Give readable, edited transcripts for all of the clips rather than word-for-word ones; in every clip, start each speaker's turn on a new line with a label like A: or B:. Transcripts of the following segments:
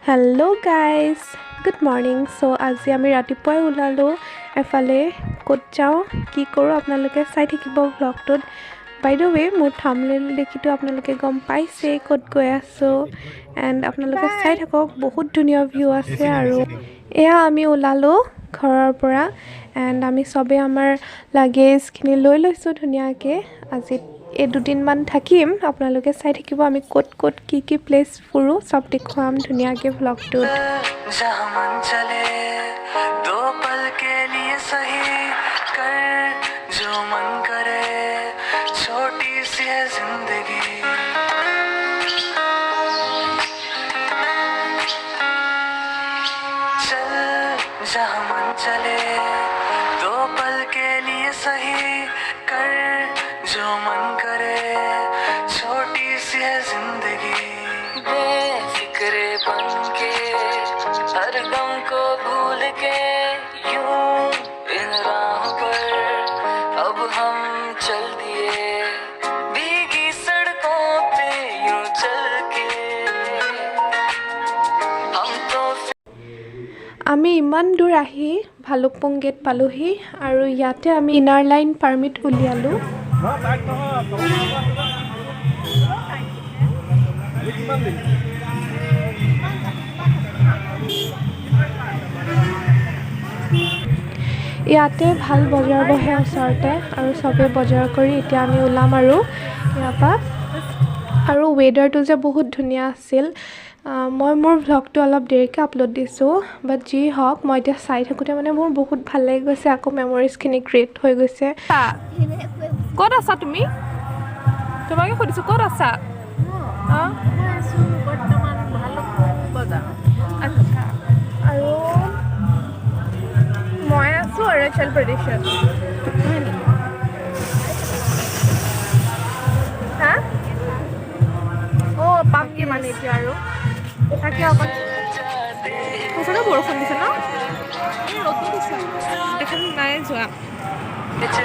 A: Hello' guys good morning আজি আমি ৰাতিপুৱাই ওলালোঁ এফালে ক'ত যাওঁ কি কৰোঁ আপোনালোকে চাই থাকিব ভ্লগটোত বাই দ্য ৱে মোৰ থাম্বনেইল দেখিতো আপোনালোকে গম পাইছেই ক'ত গৈ আছোঁ এণ্ড আপোনালোকে চাই থাকক বহুত ধুনীয়া ভিউ আছে আৰু এয়া আমি ওলালোঁ ঘৰৰ পৰা এণ্ড আমি চবেই আমাৰ লাগেজখিনি লৈ লৈছোঁ ধুনীয়াকৈ আজি এই দুদিনমান থাকিম আপোনালোকে চাই থাকিব আমি ক'ত ক'ত কি প্লেচ ফুৰোঁ চব দেখুৱাম ধুনীয়াকৈ ভ্লগটোত
B: जहाँ मन चले दो पल के लिए सही कर जो मन करे छोटी सी है जिंदगी चल जहाँ मन चले दो पल के लिए सही कर जो मन करे छोटी सी है जिंदगी बेफिक्रे बन के हर गम को भूल के यूं इन राहों पर अब हम चल दिए भीगी सड़कों पे यूं चल के हम तो
A: আমি ইমান দূৰ আহি ভালুকপুং গেট পালোহি আৰু ইয়াতে আমি ইনাৰ লাইন পাৰ্মিট উলিয়ালোঁ ইয়াতে ভাল বজাৰ বহে ওচৰতে আৰু চবেই বজাৰ কৰি এতিয়া আমি ওলাম আৰু ইয়াৰ পৰা আৰু ৱেডাৰটো যে বহুত ধুনীয়া আছিল মই মোৰ ভ্লগটো অলপ দেৰিকৈ আপলোড দিছোঁ বাট যি হওক মই এতিয়া চাই থাকোঁতে মানে মোৰ বহুত ভাল লাগি গৈছে আকৌ মেমৰিজখিনি ক্ৰিয়েট হৈ গৈছে ক'ত আছা তুমি তোমাকে সুধিছোঁ ক'ত আছা আচ্ছা আৰু মই আছোঁ অৰুণাচল প্ৰদেশত হা অঁ পামগৈ মানে এতিয়া আৰু তাকে অকণ সঁচাকৈ বৰষুণ দিছে ন ৰ'দো দিছে এখন নাই যোৱা
B: जैसे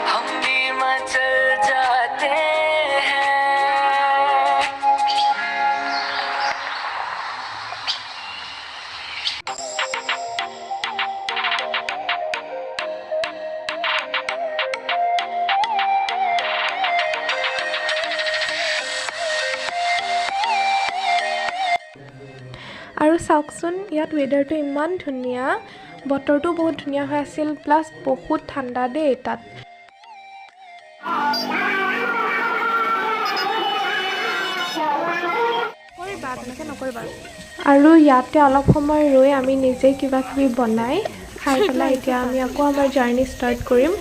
B: हम भी मचल जाते हैं
A: আৰু চাওকচোন ইয়াত ৱেডাৰটো ইমান ধুনীয়া বতৰটো বহুত ধুনীয়া হৈ আছিল প্লাছ বহুত ঠাণ্ডা দেই তাত আৰু ইয়াতে অলপ সময় ৰৈ আমি নিজে কিবা কিবি বনাই খাই পেলাই এতিয়া আমি আকৌ আমাৰ জাৰ্ণি ষ্টাৰ্ট কৰিম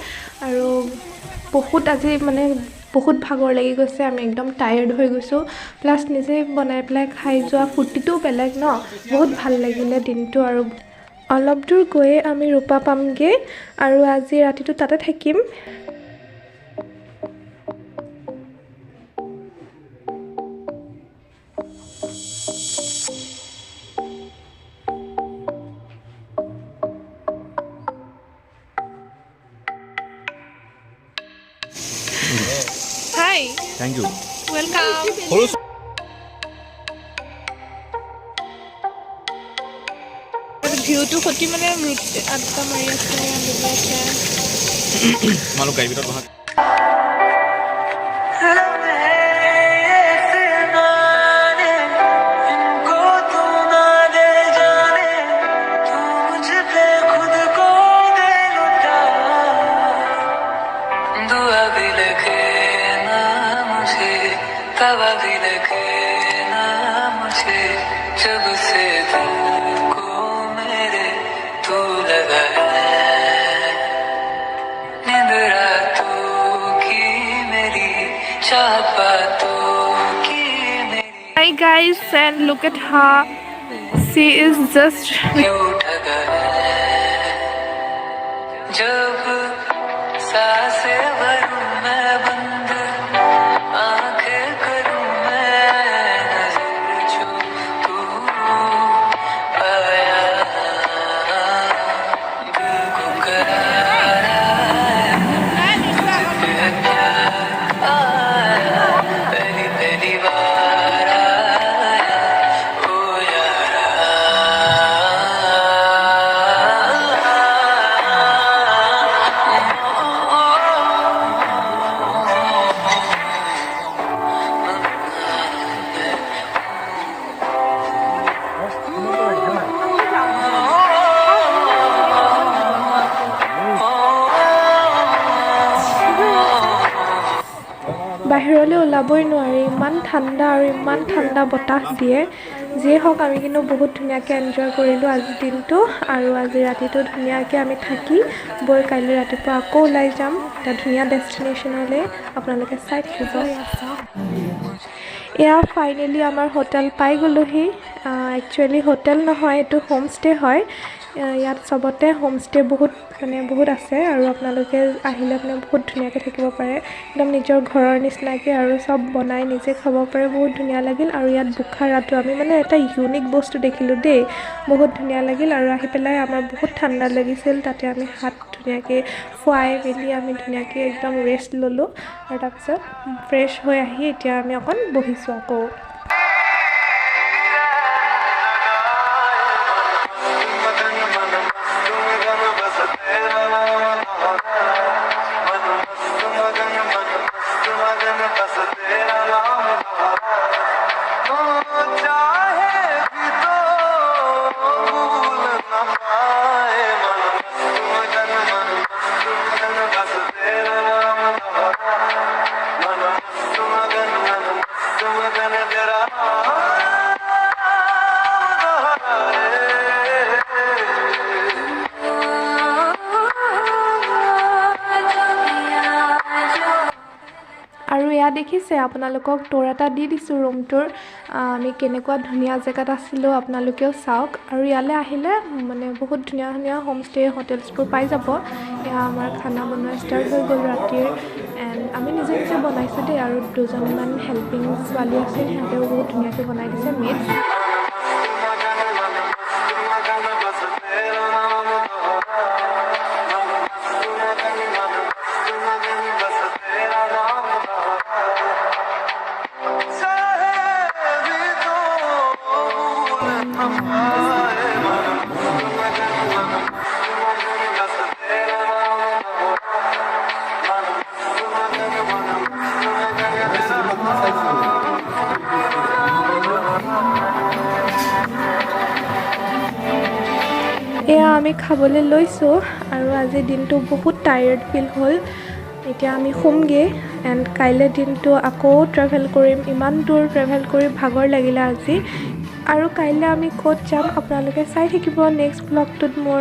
A: আৰু বহুত আজি মানে বহুত ভাগৰ লাগি গৈছে আমি একদম টায়াৰ্ড হৈ গৈছোঁ প্লাছ নিজে বনাই পেলাই খাই যোৱা ফূৰ্তিটোও বেলেগ ন বহুত ভাল লাগিলে দিনটো আৰু অলপ দূৰ গৈয়ে আমি ৰূপা পামগৈ আৰু আজি ৰাতিটো তাতে থাকিম Hi.
C: Thank you.
A: Welcome. ভিউটো সতি মানে আড্ডা মাৰি আছে
C: তোমালোক গাড়ী ভিতৰত বহা
B: इनको तू ना दे जाने तू मुझ पे खुद को दे लुटा दुआ भी लगे ना मुझे तवा भी लगे ना मुझे जब से दिल को मेरे तू लगा है नींद रातों की मेरी चाह बातों की मेरी
A: Hi guys and look at her she is just
B: क्यों ठगा है जब सांसें भरूं मैं बंद आंखें करूं मैं नजर जो तू आया दिल को करार आया तुझे प्यार आया पहली पहली बार आया
A: ওলাবই নোৱাৰি, ইমান ঠাণ্ডা আৰু ইমান ঠাণ্ডা বতাহ দিয়ে। যিয়ে হওক আমি কিন্তু বহুত ধুনীয়াকৈ এনজয় কৰিলোঁ আজিৰ দিনটো, আৰু আজি ৰাতিটো ধুনীয়াকৈ আমি থাকি বৈ কাইলৈ ৰাতিপুৱা আকৌ ওলাই যাম এটা ধুনীয়া ডেষ্টিনেশ্যনলৈ। আপোনালোকে চাই থাকিব। এয়া ফাইনেলি আমাৰ হোটেল পাই গ'লোহি। একচুৱেলি হোটেল নহয়, এইটো হোমষ্টে হয়। ইয়াত চবতে হোমষ্টে বহুত আছে, আৰু আপোনালোকে আহিলে মানে বহুত ধুনীয়াকৈ থাকিব পাৰে, একদম নিজৰ ঘৰৰ নিচিনাকৈ, আৰু চব বনাই নিজে খাব পাৰে। বহুত ধুনীয়া লাগিল। আৰু ইয়াত বুখাৰাটো আমি মানে এটা ইউনিক বস্তু দেখিলোঁ দেই, বহুত ধুনীয়া লাগিল। আৰু আহি পেলাই আমাৰ বহুত ঠাণ্ডা লাগিছিল, তাতে আমি হাত ধুনীয়াকৈ খুৱাই মেলি আমি ধুনীয়াকৈ একদম ৰেষ্ট ল'লোঁ, আৰু তাৰপিছত ফ্ৰেছ হৈ আহি এতিয়া আমি অকণ বহিছোঁ আকৌ। আৰু এয়া দেখিছে, আপোনালোকক ট'ৰ এটা দি দিছোঁ ৰুমটোৰ। আমি কেনেকুৱা ধুনীয়া জেগাত আছিলোঁ, আপোনালোকেও চাওক। আৰু ইয়ালৈ আহিলে মানে বহুত ধুনীয়া ধুনীয়া হোমষ্টে হোটেলছবোৰ পাই যাব। এয়া আমাৰ খানা বনোৱা ষ্টাৰ্ট হৈ গ'ল ৰাতিৰ, এণ্ড আমি নিজে নিজে বনাইছোঁ দেই, আৰু দুজনীমান হেল্পিং ছোৱালী আছে, সিহঁতেও বহুত ধুনীয়াকৈ বনাই দিছে মেডছ। এয়া আমি খাবলৈ লৈছোঁ, আৰু আজিৰ দিনটো বহুত টায়াৰ্ড ফিল হ'ল। এতিয়া আমি শুমগৈ, এণ্ড কাইলৈ দিনটো আকৌ ট্ৰেভেল কৰিম। ইমান দূৰ ট্ৰেভেল কৰি ভাগৰ লাগিলে আজি। আৰু কাইলৈ আমি ক'ত যাম আপোনালোকে চাই থাকিব নেক্সট ব্লগটোত মোৰ।